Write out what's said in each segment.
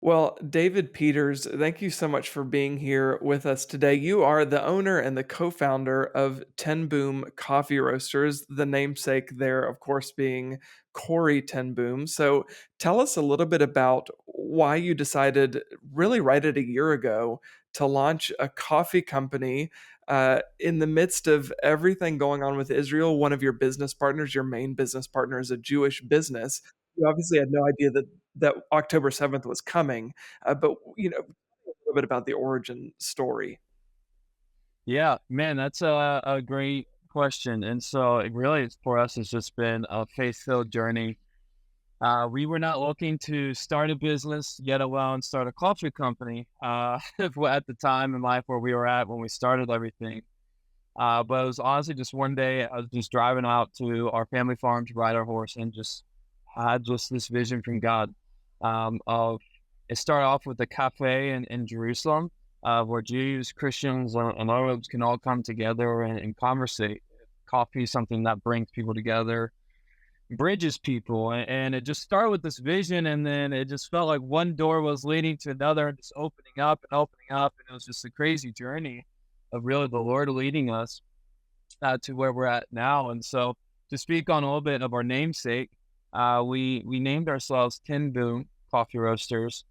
Well, David Peters, thank you so much for being here with us today. You are the owner and the co-founder of Ten Boom Coffee Roasters, the namesake there, of course, being Corrie Ten Boom. So tell us a little bit about why you decided, really right at a year ago, to launch a coffee company in the midst of everything going on with Israel. One of your business partners, your main business partner, is a Jewish business. You obviously had no idea that October 7th was coming, but, a little bit about the origin story. Yeah, man, that's a great question. And so it really, for us, has just been a faith-filled journey. We were not looking to start a business, yet alone start a coffee company at the time in life where we were at when we started everything. But it was honestly just one day I was just driving out to our family farm to ride our horse and just had just this vision from God of it started off with a cafe in Jerusalem where Jews, Christians, and Arabs can all come together and conversate. Coffee is something that brings people together, bridges people, and it just started with this vision, and then it just felt like one door was leading to another, and just opening up, and it was just a crazy journey of really the Lord leading us to where we're at now. And so, to speak on a little bit of our namesake, we named ourselves Tin Boom Coffee Roasters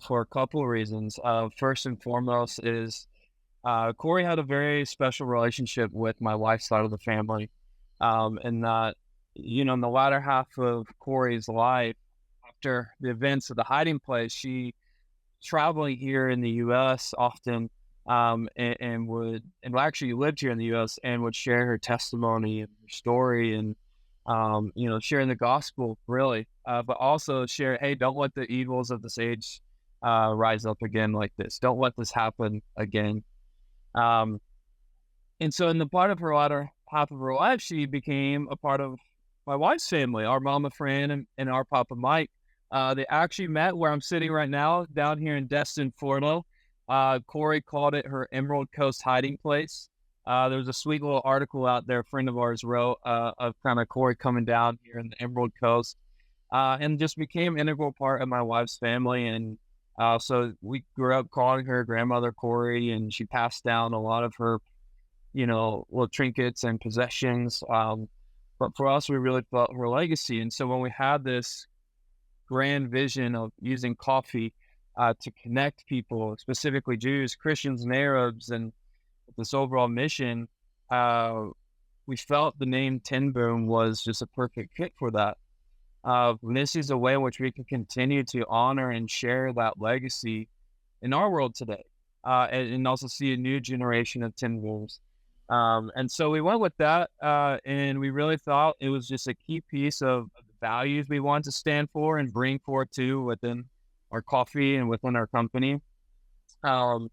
for a couple of reasons. First and foremost is Corey had a very special relationship with my wife's side of the family, and that in the latter half of Corey's life, after the events of the hiding place, she traveling here in the U.S. often, and actually lived here in the U.S. and would share her testimony and her story and sharing the gospel really, but also share, hey, don't let the evils of this age rise up again like this. Don't let this happen again. Um, and so in the part of her latter half of her life, she became a part of my wife's family, our mama Fran and our papa Mike. They actually met where I'm sitting right now, down here in Destin, Florida. Corey called it her Emerald Coast hiding place. There was a sweet little article out there a friend of ours wrote of kind of Corey coming down here in the Emerald Coast, and just became an integral part of my wife's family. And so we grew up calling her grandmother Corey, and she passed down a lot of her, little trinkets and possessions. But for us, we really felt her legacy. And so when we had this grand vision of using coffee to connect people, specifically Jews, Christians, and Arabs, and this overall mission, we felt the name Ten Boom was just a perfect fit for that. This is a way in which we can continue to honor and share that legacy in our world today, and also see a new generation of Ten Booms. And so we went with that, and we really thought it was just a key piece of the values we want to stand for and bring forth to within our coffee and within our company. Um,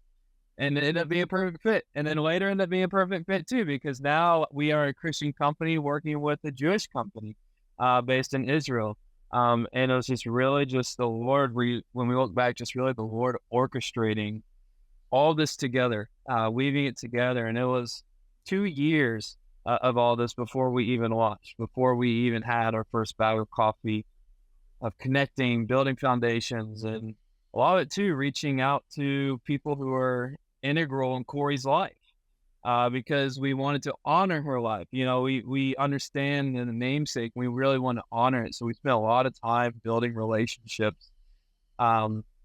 and it ended up being a perfect fit. And then later ended up being a perfect fit too, because now we are a Christian company working with a Jewish company based in Israel. And it was just really just the Lord, when we look back, just really the Lord orchestrating all this together, weaving it together. And it was 2 years of all this before we even launched, before we even had our first bag of coffee, of connecting, building foundations, and a lot of it too, reaching out to people who are integral in Corey's life, because we wanted to honor her life. We understand in the namesake, we really want to honor it. So we spent a lot of time building relationships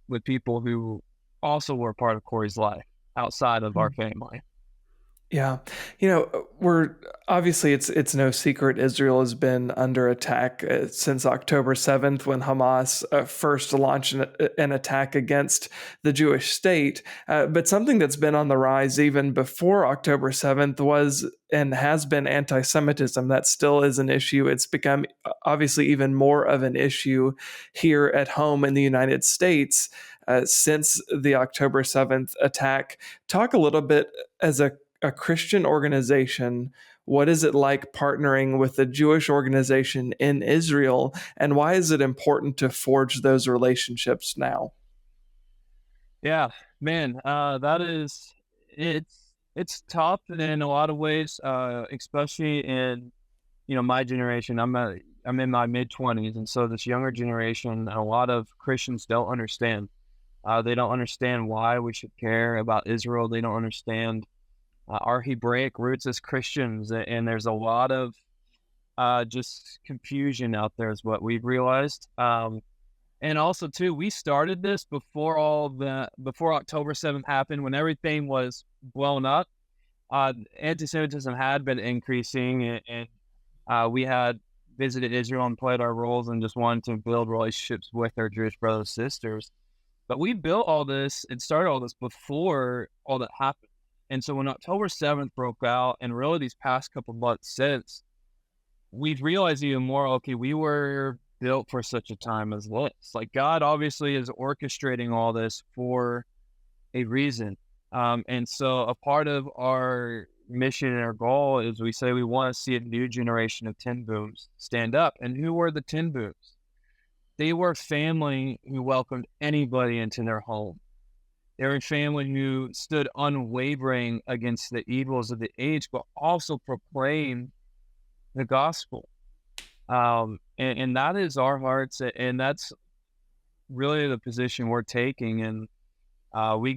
with people who also were part of Corey's life outside of our family. Yeah. We're obviously it's no secret Israel has been under attack since October 7th when Hamas first launched an attack against the Jewish state. But something that's been on the rise even before October 7th was and has been anti-Semitism. That still is an issue. It's become obviously even more of an issue here at home in the United States since the October 7th attack. Talk a little bit as a Christian organization. What is it like partnering with a Jewish organization in Israel? And why is it important to forge those relationships now? Yeah, man, it's tough in a lot of ways, especially in my generation. I'm in my mid 20s, and so this younger generation, a lot of Christians don't understand. They don't understand why we should care about Israel. They don't understand our Hebraic roots as Christians, and there's a lot of just confusion out there, is what we've realized. And also, too, we started this before October 7th happened, when everything was blown up. Anti-Semitism had been increasing, and we had visited Israel and played our roles and just wanted to build relationships with our Jewish brothers and sisters. But we built all this and started all this before all that happened. And so when October 7th broke out, and really these past couple months since, we've realized even more, okay, we were built for such a time as this. Like, God obviously is orchestrating all this for a reason. And so a part of our mission and our goal is, we say we want to see a new generation of Ten Booms stand up. And who were the Ten Booms? They were family who welcomed anybody into their home. They were a family who stood unwavering against the evils of the age, but also proclaimed the gospel. And that is our hearts, and that's really the position we're taking. And we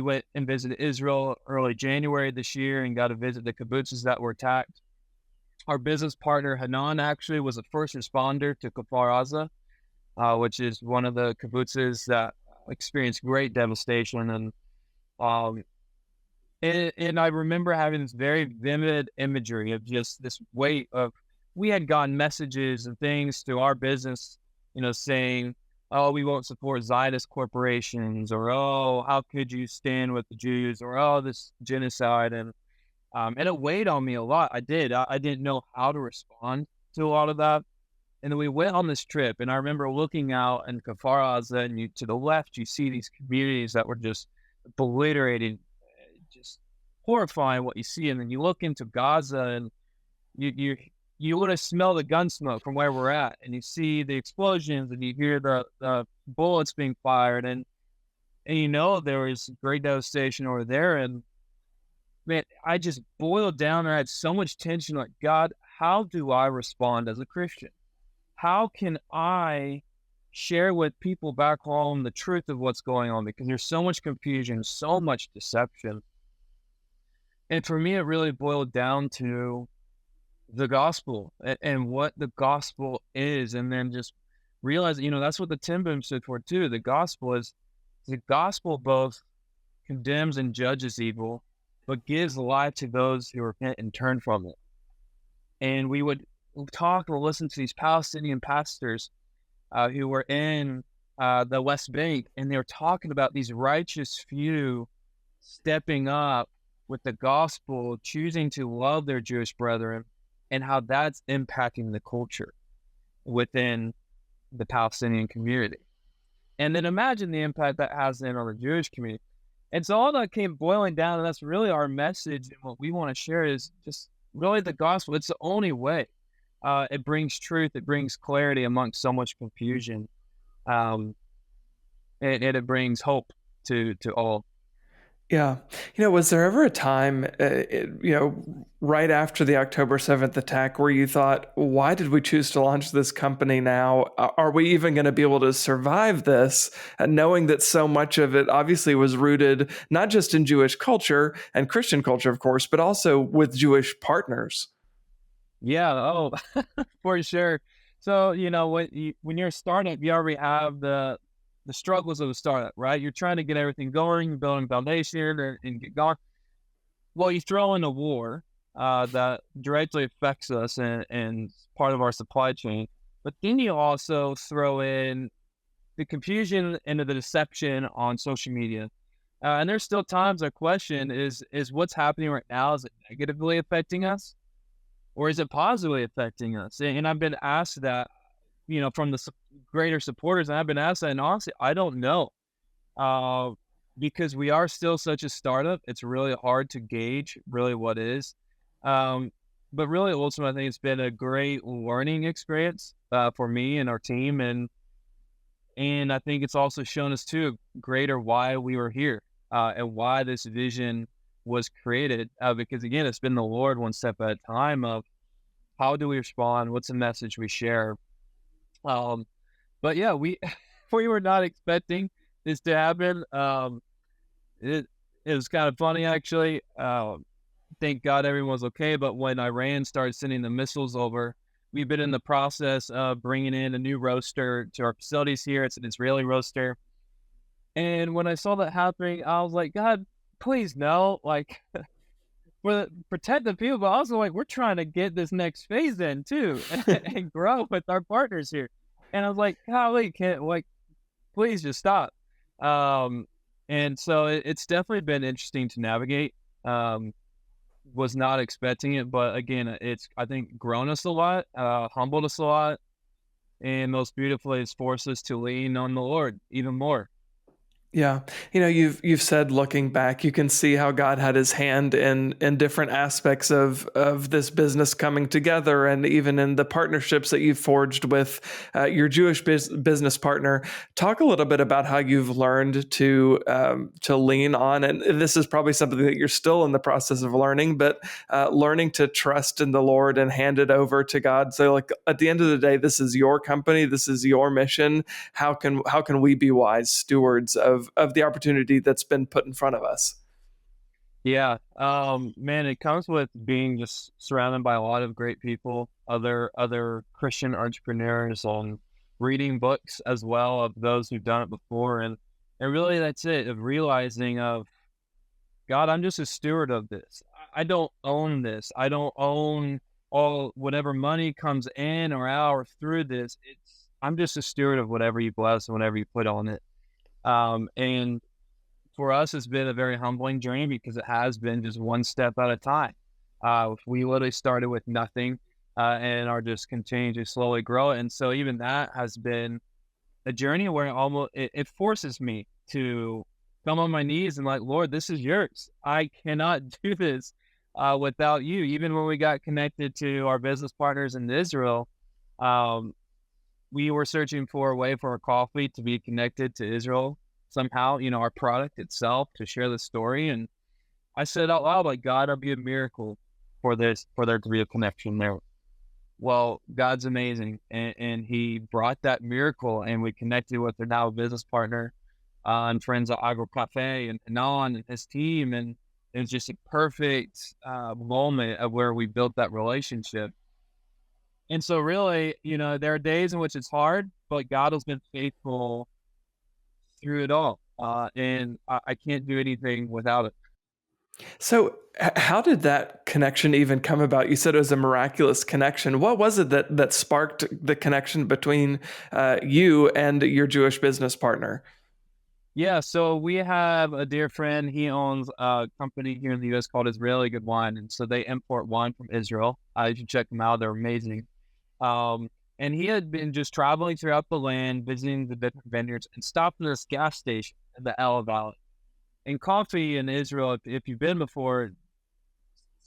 went and visited Israel early January this year and got to visit the kibbutzes that were attacked. Our business partner, Hanan, actually was a first responder to Kfar Aza, which is one of the kibbutzes that experienced great devastation. And I remember having this very vivid imagery of just this weight of, we had gotten messages and things to our business, saying, oh, we won't support Zionist corporations, or, oh, how could you stand with the Jews, or, oh, this genocide. And it weighed on me a lot. I didn't know how to respond to a lot of that. And then we went on this trip, and I remember looking out in Kfar Aza, and to the left, you see these communities that were just obliterated, just horrifying what you see. And then you look into Gaza, and you would have smelled the gun smoke from where we're at, and you see the explosions, and you hear the bullets being fired, and there was great devastation over there. And man, I just boiled down, and I had so much tension, like, God, how do I respond as a Christian? How can I share with people back home the truth of what's going on? Because there's so much confusion, so much deception. And for me, it really boiled down to the gospel and what the gospel is. And then just realize, that's what the Ten Boom stood for too. The gospel both condemns and judges evil, but gives life to those who repent and turn from it. And we would talk or listen to these Palestinian pastors who were in the West Bank, and they were talking about these righteous few stepping up with the gospel, choosing to love their Jewish brethren, and how that's impacting the culture within the Palestinian community. And then imagine the impact that has then on the Jewish community. And so all that came boiling down, and that's really our message, and what we want to share is just really the gospel. It's the only way. It brings truth. It brings clarity amongst so much confusion. And it brings hope to all. Yeah. Was there ever a time, right after the October 7th attack, where you thought, why did we choose to launch this company now? Are we even going to be able to survive this? And knowing that so much of it obviously was rooted not just in Jewish culture and Christian culture, of course, but also with Jewish partners. Yeah. Oh, for sure. So, when you're a startup, you already have the struggles of a startup, right? You're trying to get everything going, you're building a foundation and get going. Well, you throw in a war that directly affects us and part of our supply chain. But then you also throw in the confusion and the deception on social media. And there's still times I question, is what's happening right now, is it negatively affecting us? Or is it positively affecting us? And I've been asked that, from the greater supporters, and I've been asked that, and honestly, I don't know. Because we are still such a startup, it's really hard to gauge really what is. But really, ultimately, I think it's been a great learning experience for me and our team. And I think it's also shown us, too, greater why we were here and why this vision was created. Because, again, it's been the Lord one step at a time of how do we respond? What's the message we share? But yeah, we we were not expecting this to happen. It it was kind of funny actually. Thank God everyone was okay. But when Iran started sending the missiles over, we've been in the process of bringing in a new roaster to our facilities here. It's an Israeli roaster. And when I saw that happening, I was like, God, please no. Like, protect the people, but also like we're trying to get this next phase in too and grow with our partners here. And I was like, golly, can't like please just stop. Um, and so it's definitely been interesting to navigate. Um, was not expecting it, but again, it's I think grown us a lot, humbled us a lot, and most beautifully, it's forced us to lean on the Lord even more. Yeah. You've said looking back, you can see how God had his hand in different aspects of this business coming together, and even in the partnerships that you've forged with your Jewish business partner. Talk a little bit about how you've learned to lean on, and this is probably something that you're still in the process of learning, but learning to trust in the Lord and hand it over to God. So, like at the end of the day, this is your company, this is your mission. How can we be wise stewards of the opportunity that's been put in front of us? Yeah, man, it comes with being just surrounded by a lot of great people, other Christian entrepreneurs, on reading books as well of those who've done it before, and really that's it. Of realizing of God, I'm just a steward of this. I don't own this. I don't own all whatever money comes in or out or through this. I'm just a steward of whatever you bless and whatever you put on it. And for us, it's been a very humbling journey because it has been just one step at a time. We literally started with nothing and are just continuing to slowly grow. And so even that has been a journey where it forces me to come on my knees and like, Lord, this is yours. I cannot do this without you. Even when we got connected to our business partners in Israel, um, we were searching for a way for our coffee to be connected to Israel somehow, our product itself to share the story. And I said out loud, like, God, I'll be a miracle for there to be a connection there. Well, God's amazing. And he brought that miracle, and we connected with our now business partner and friends at Agro Cafe and Anon and his team. And it was just a perfect moment of where we built that relationship. And so really, there are days in which it's hard, but God has been faithful through it all. And I can't do anything without it. So, how did that connection even come about? You said it was a miraculous connection. What was it that sparked the connection between you and your Jewish business partner? Yeah, so we have a dear friend. He owns a company here in the U.S. called Israeli Good Wine, and so they import wine from Israel. You should check them out; they're amazing. Um, and he had been just traveling throughout the land, visiting the different vineyards, and stopped at this gas station in the Ella Valley. And coffee in Israel, if you've been before,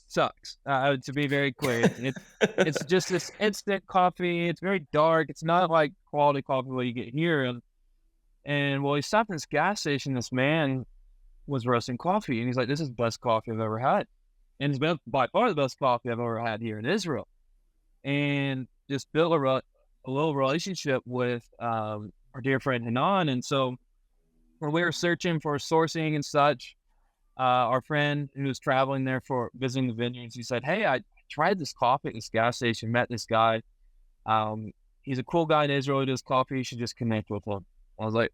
sucks. To be very clear, it's just this instant coffee. It's very dark. It's not like quality coffee what you get here. And well, he stopped at this gas station. This man was roasting coffee, and he's like, "This is the best coffee I've ever had," and it's been by far the best coffee I've ever had here in Israel. And just built a little relationship with our dear friend Hanan. And so when we were searching for sourcing and such, our friend who was traveling there for visiting the vineyards, he said, "Hey, I tried this coffee at this gas station, met this guy. He's a cool guy in Israel who does coffee. You should just connect with him." I was like,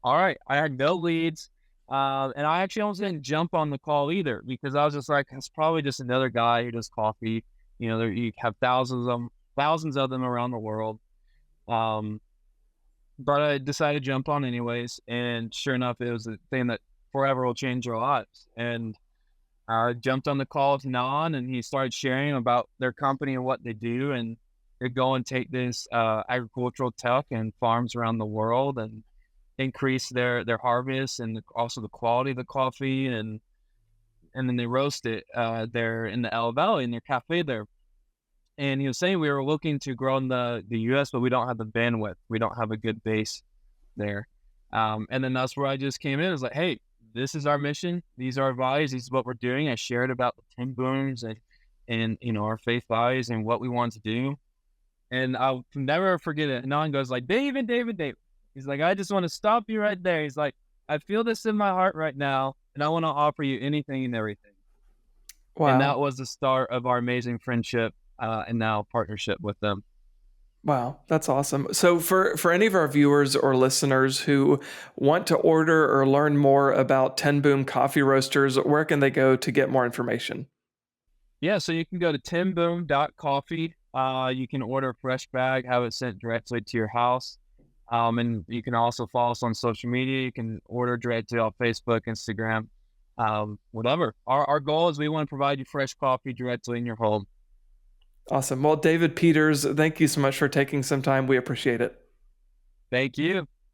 all right. I had no leads. And I actually almost didn't jump on the call either because I was just like, it's probably just another guy who does coffee. You have thousands of them around the world. But I decided to jump on anyways. And sure enough, it was a thing that forever will change our lives. And I jumped on the call with Nan, and he started sharing about their company and what they do. And they go and take this agricultural tech and farms around the world and increase their harvest and also the quality of the coffee. And then they roast it there in the Ella Valley in their cafe there. And he was saying we were looking to grow in the U.S., but we don't have the bandwidth. We don't have a good base there. And then that's where I just came in. I was like, hey, this is our mission. These are our values. This is what we're doing. I shared about the Ten Booms and our faith values and what we want to do. And I'll never forget it. And on goes like, David. He's like, I just want to stop you right there. He's like, I feel this in my heart right now, and I want to offer you anything and everything. And Wow. that was the start of our amazing friendship and now partnership with them. Wow, that's awesome. So for any of our viewers or listeners who want to order or learn more about Ten Boom Coffee Roasters, where can they go to get more information? Yeah, so you can go to tenboom.coffee. You can order a fresh bag, have it sent directly to your house. And you can also follow us on social media. You can order directly on Facebook, Instagram, whatever. Our goal is we want to provide you fresh coffee directly in your home. Awesome. Well, David Peters, thank you so much for taking some time. We appreciate it. Thank you.